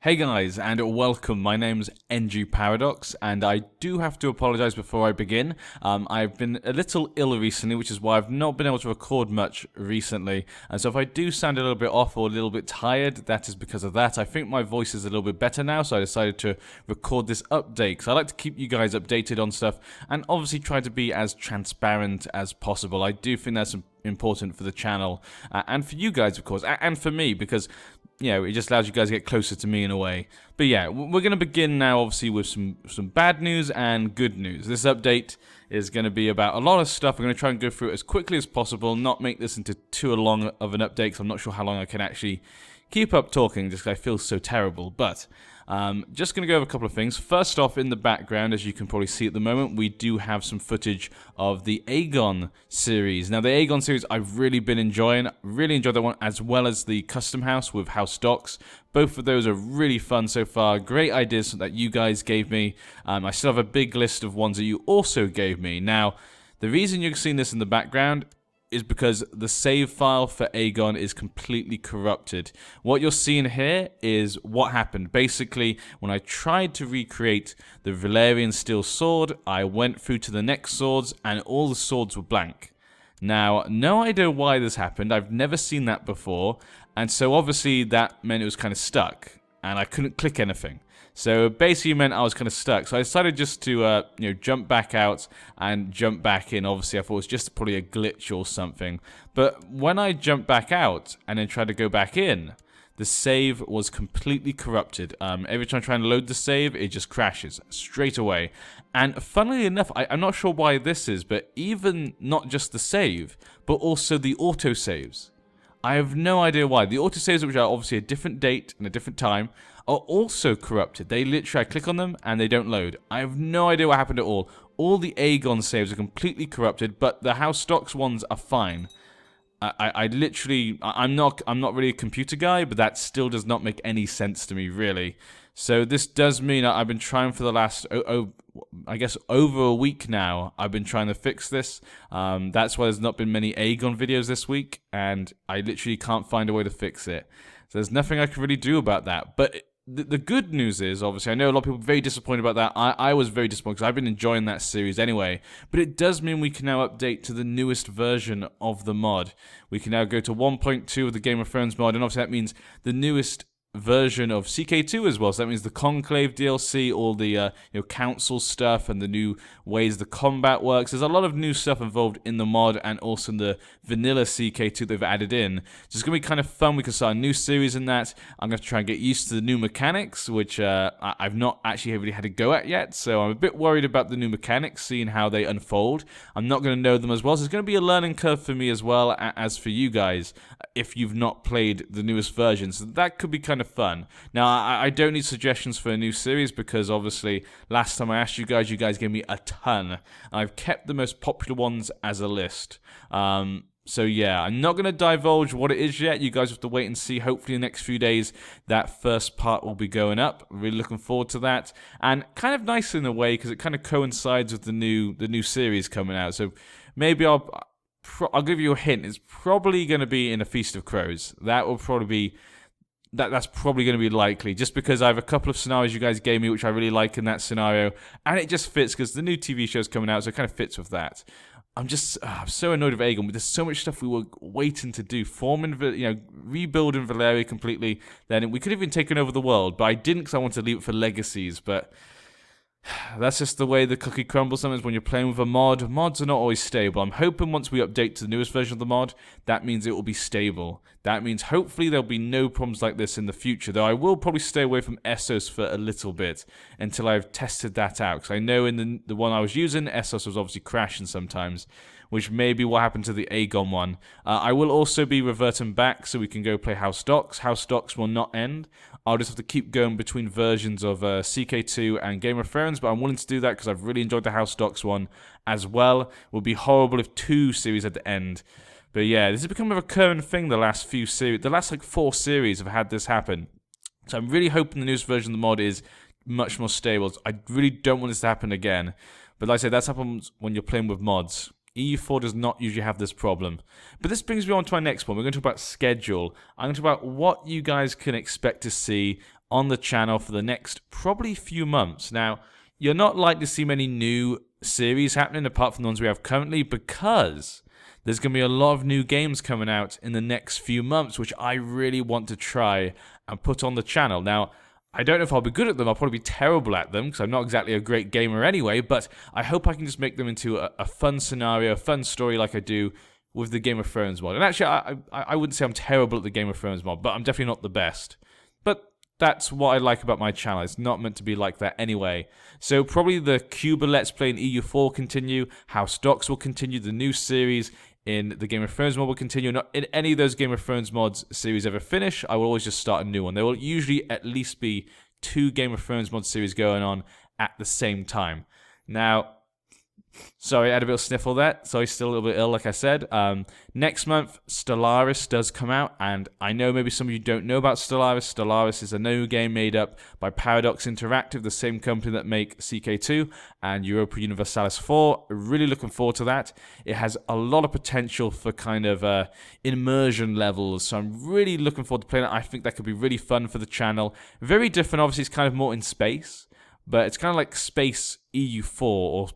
Hey guys, and welcome. My name's NG Paradox, and I do have to apologize before I begin. I've been a little ill recently, which is why I've not been able to record much recently. And so if I do sound a little bit off or a little bit tired, that is because of that. I think my voice is a little bit better now, so I decided to record this update. Because I like to keep you guys updated on stuff, and obviously try to be as transparent as possible. I do think that's important for the channel, and for you guys, of course, and for me, because it just allows you guys to get closer to me in a way. But yeah, we're going to begin now, obviously, with some bad news and good news. This update is going to be about a lot of stuff. I'm going to try and go through it as quickly as possible, not make this into too long of an update, because I'm not sure how long I can actually keep up talking, just because I feel so terrible. But just going to go over a couple of things. First off, in the background, as you can probably see at the moment, we do have some footage of the Aegon series. Now, the Aegon series I've really been enjoying. Really enjoyed that one, as well as the Custom House with House Docs. Both of those are really fun so far. Great ideas that you guys gave me. I still have a big list of ones that you also gave me. Now, the reason you're seeing this in the background is because the save file for Aegon is completely corrupted. What you're seeing here is what happened. Basically, when I tried to recreate the Valyrian steel sword, I went through to the next swords, and all the swords were blank. Now, no idea why this happened. I've never seen that before, and so obviously that meant it was kind of stuck, and I couldn't click anything. So basically meant I was kind of stuck. So I decided just to jump back out and jump back in. Obviously I thought it was just probably a glitch or something. But when I jumped back out and then tried to go back in, the save was completely corrupted. Every time I try and load the save, it just crashes straight away. And funnily enough, I'm not sure why this is, but even not just the save, but also the autosaves. I have no idea why. The autosaves, which are obviously a different date and a different time, are also corrupted. They literally, I click on them and they don't load. I have no idea what happened at all. All the Aegon saves are completely corrupted, but the House Stocks ones are fine. I'm not really a computer guy, but that still does not make any sense to me, really. So this does mean I've been trying for the last, I guess, over a week now. I've been trying to fix this. That's why there's not been many Aegon videos this week, and I literally can't find a way to fix it. So there's nothing I can really do about that. But the good news is, obviously, I know a lot of people are very disappointed about that. I was very disappointed because I've been enjoying that series anyway. But it does mean we can now update to the newest version of the mod. We can now go to 1.2 of the Game of Thrones mod, and obviously that means the newest version of CK2 as well. So that means the Conclave DLC, all the council stuff, and the new ways the combat works. There's a lot of new stuff involved in the mod, and also in the vanilla CK2 they've added in. So it's going to be kind of fun. We can start a new series in that. I'm going to try and get used to the new mechanics, which I've not actually really had to go at yet. So I'm a bit worried about the new mechanics, seeing how they unfold. I'm not going to know them as well. So it's going to be a learning curve for me as well as for you guys if you've not played the newest version. So that could be kind of fun. Now, I don't need suggestions for a new series, because obviously last time I asked you guys gave me a ton. I've kept the most popular ones as a list. So yeah, I'm not going to divulge what it is yet. You guys have to wait and see. Hopefully in the next few days that first part will be going up. Really looking forward to that. And kind of nice in a way, because it kind of coincides with the new series coming out. So maybe I'll give you a hint. It's probably going to be in A Feast of Crows. That will probably be that's probably going to be likely, just because I have a couple of scenarios you guys gave me which I really like in that scenario, and it just fits because the new TV show's coming out, so it kind of fits with that. I'm so annoyed with Aegon, but there's so much stuff we were waiting to do, rebuilding Valyria completely. Then we could have even taken over the world, but I didn't, because I wanted to leave it for legacies. But that's just the way the cookie crumbles sometimes when you're playing with a mod. Mods are not always stable. I'm hoping once we update to the newest version of the mod, that means it will be stable. That means hopefully there'll be no problems like this in the future, though I will probably stay away from Essos for a little bit until I've tested that out. Because I know in the one I was using, Essos was obviously crashing sometimes, which may be what happened to the Aegon one. I will also be reverting back so we can go play House Docs. House Docs will not end. I'll just have to keep going between versions of CK2 and Game of Thrones, but I'm willing to do that because I've really enjoyed the House Docs one as well. It would be horrible if 2 series had to end. But yeah, this has become a recurring thing the last few series. The last 4 series have had this happen. So I'm really hoping the newest version of the mod is much more stable. I really don't want this to happen again. But like I said, that's happens when you're playing with mods. EU4 does not usually have this problem. But this brings me on to my next one. We're going to talk about schedule. I'm going to talk about what you guys can expect to see on the channel for the next probably few months. Now, you're not likely to see many new series happening apart from the ones we have currently, because there's going to be a lot of new games coming out in the next few months, which I really want to try and put on the channel. Now, I don't know if I'll be good at them. I'll probably be terrible at them because I'm not exactly a great gamer anyway, but I hope I can just make them into a fun scenario, a fun story like I do with the Game of Thrones mod. And actually, I wouldn't say I'm terrible at the Game of Thrones mod, but I'm definitely not the best. But that's what I like about my channel. It's not meant to be like that anyway. So probably the Cuba Let's Play in EU4 will continue, House Docs will continue, the new series in the Game of Thrones mod will continue. Not in any of those Game of Thrones mods series ever finish, I will always just start a new one. There will usually at least be 2 Game of Thrones mod series going on at the same time. Now, sorry, I had a bit of sniffle there. Sorry, still a little bit ill, like I said. Next month, Stellaris does come out, and I know maybe some of you don't know about Stellaris. Stellaris is a new game made up by Paradox Interactive, the same company that make CK2 and Europa Universalis 4. Really looking forward to that. It has a lot of potential for kind of immersion levels, so I'm really looking forward to playing it. I think that could be really fun for the channel. Very different, obviously, it's kind of more in space, but it's kind of like Space EU4, or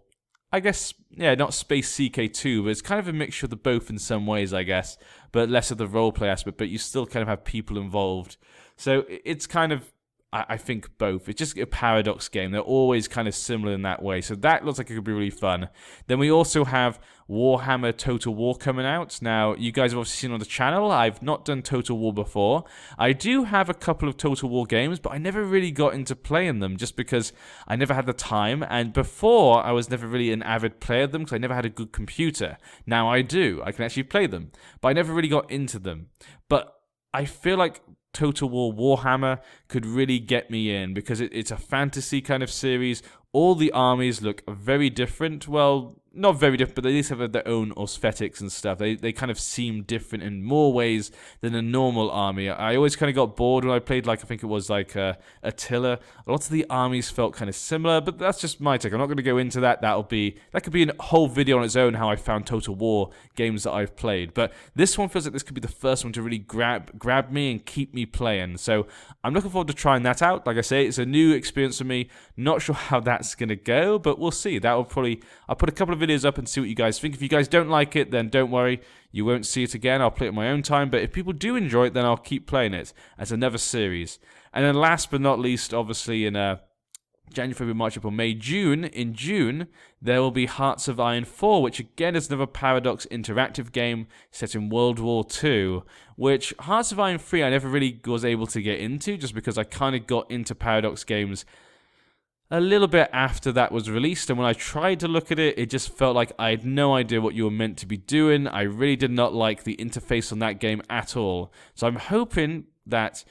I guess, yeah, not Space CK2, but it's kind of a mixture of the both in some ways, I guess, but less of the roleplay aspect, but you still kind of have people involved. So it's kind of, I think, both. It's just a Paradox game. They're always kind of similar in that way. So that looks like it could be really fun. Then we also have Warhammer Total War coming out. Now, you guys have obviously seen on the channel, I've not done Total War before. I do have a couple of Total War games, but I never really got into playing them just because I never had the time. And before, I was never really an avid player of them because I never had a good computer. Now I do. I can actually play them. But I never really got into them. But I feel like Total War Warhammer could really get me in because it's a fantasy kind of series. All the armies look very different. Well, not very different, but they at least have their own aesthetics and stuff. They kind of seem different in more ways than a normal army. I always kind of got bored when I played, like, I think it was like Attila. Lots of the armies felt kind of similar, but that's just my take. I'm not going to go into that. That could be a whole video on its own, how I found Total War games that I've played. But this one feels like this could be the first one to really grab me and keep me playing. So I'm looking forward to trying that out. Like I say, it's a new experience for me. Not sure how that's going to go, but we'll see. I'll put a couple of videos up and see what you guys think. If you guys don't like it, then don't worry, you won't see it again. I'll play it at my own time, but if people do enjoy it, then I'll keep playing it as another series. And then last but not least, obviously in January, February, March, April, May, June. In June, there will be Hearts of Iron 4, which again is another Paradox interactive game set in World War II, which Hearts of Iron 3 I never really was able to get into just because I kind of got into Paradox games a little bit after that was released, and when I tried to look at it, it just felt like I had no idea what you were meant to be doing. I really did not like the interface on that game at all. So I'm hoping that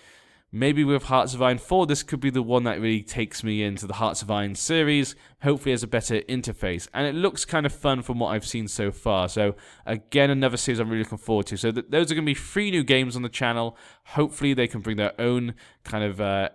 maybe with Hearts of Iron 4, this could be the one that really takes me into the Hearts of Iron series, hopefully has a better interface. And it looks kind of fun from what I've seen so far. So again, another series I'm really looking forward to. So those are going to be 3 new games on the channel. Hopefully they can bring their own kind of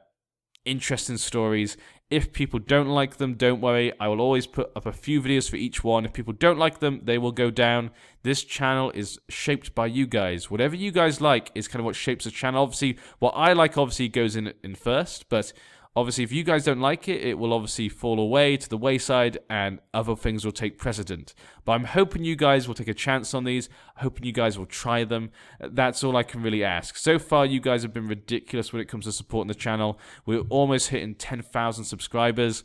interesting stories. If people don't like them, don't worry. I will always put up a few videos for each one. If people don't like them, they will go down. This channel is shaped by you guys. Whatever you guys like is kind of what shapes the channel. Obviously, what I like obviously goes in first, but obviously if you guys don't like it, it will obviously fall away to the wayside and other things will take precedent. But I'm hoping you guys will take a chance on these. Hoping you guys will try them. That's all I can really ask. So far, you guys have been ridiculous when it comes to supporting the channel. We're almost hitting 10,000 subscribers.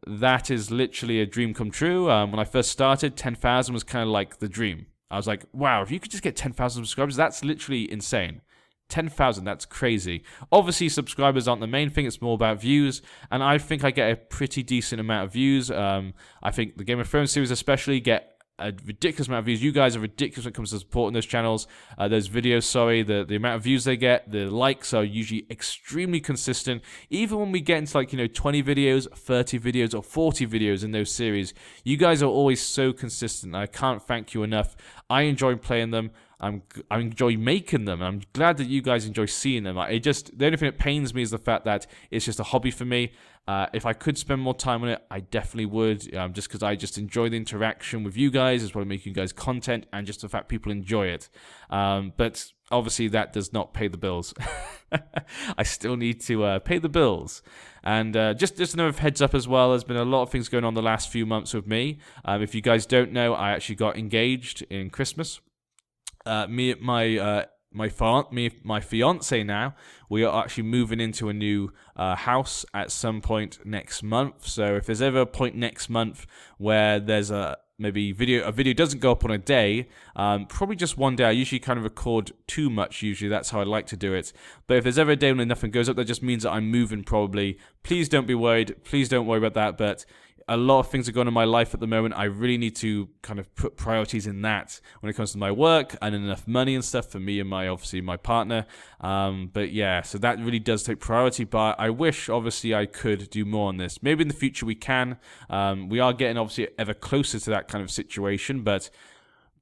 That is literally a dream come true. When I first started, 10,000 was kind of like the dream. I was like, wow, if you could just get 10,000 subscribers, that's literally insane. 10,000, that's crazy. Obviously, subscribers aren't the main thing, it's more about views, and I think I get a pretty decent amount of views. I think the Game of Thrones series especially get a ridiculous amount of views. You guys are ridiculous when it comes to supporting those channels, those videos, sorry. The amount of views they get, the likes are usually extremely consistent. Even when we get into like, 20 videos, 30 videos, or 40 videos in those series, you guys are always so consistent. I can't thank you enough. I enjoy playing them. I enjoy making them. I'm glad that you guys enjoy seeing them. The only thing that pains me is the fact that it's just a hobby for me. If I could spend more time on it, I definitely would, just because I just enjoy the interaction with you guys as well as making you guys content, and just the fact people enjoy it. But obviously that does not pay the bills. I still need to pay the bills. And just another heads up as well, there's been a lot of things going on the last few months with me. If you guys don't know, I actually got engaged in Christmas. Me and my fiance now, we are actually moving into a new house at some point next month. So if there's ever a point next month where there's a video doesn't go up on a day, probably just one day. I usually kind of record too much. Usually that's how I like to do it. But if there's ever a day when nothing goes up, that just means that I'm moving probably. Please don't be worried. Please don't worry about that. But a lot of things are going on in my life at the moment. I really need to kind of put priorities in that when it comes to my work, and enough money and stuff for me and my partner. But yeah, so that really does take priority. But I wish, obviously, I could do more on this. Maybe in the future we can. We are getting, obviously, ever closer to that kind of situation, but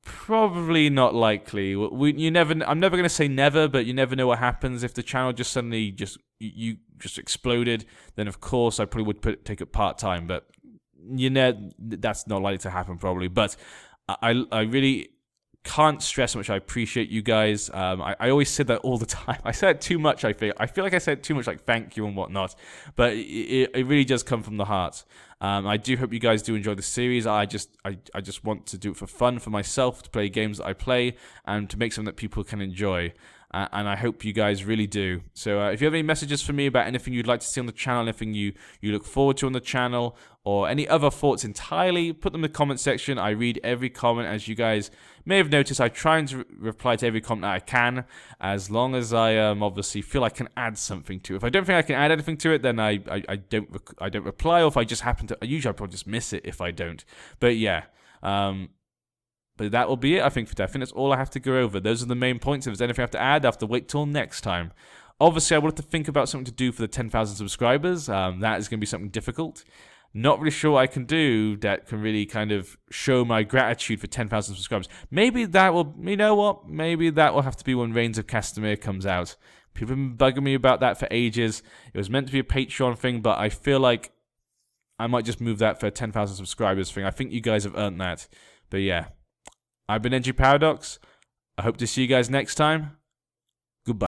probably not likely. I'm never going to say never, but you never know what happens. If the channel just suddenly you exploded, then of course I probably would take it part-time, but that's not likely to happen probably. But I really can't stress how much I appreciate you guys. I always say that all the time. I say it too much, I feel like I said too much, like thank you and whatnot, but it really does come from the heart. I do hope you guys do enjoy the series. I just want to do it for fun, for myself, to play games that I play, and to make something that people can enjoy. And I hope you guys really do. So if you have any messages for me about anything you'd like to see on the channel, anything you look forward to on the channel, or any other thoughts entirely, put them in the comment section. I read every comment. As you guys may have noticed, I try and reply to every comment that I can, as long as I obviously feel I can add something to it. If I don't think I can add anything to it, then I don't reply, or if I just happen to, usually I probably just miss it if I don't. But yeah. But that will be it, I think, for definite. That's all I have to go over. Those are the main points. If there's anything I have to add, I have to wait till next time. Obviously, I will have to think about something to do for the 10,000 subscribers. That is going to be something difficult. Not really sure what I can do that can really kind of show my gratitude for 10,000 subscribers. Maybe that will, you know what? Maybe that will have to be when Reigns of Castamere comes out. People have been bugging me about that for ages. It was meant to be a Patreon thing, but I feel like I might just move that for a 10,000 subscribers thing. I think you guys have earned that. But yeah. I've been NG Paradox. I hope to see you guys next time. Goodbye.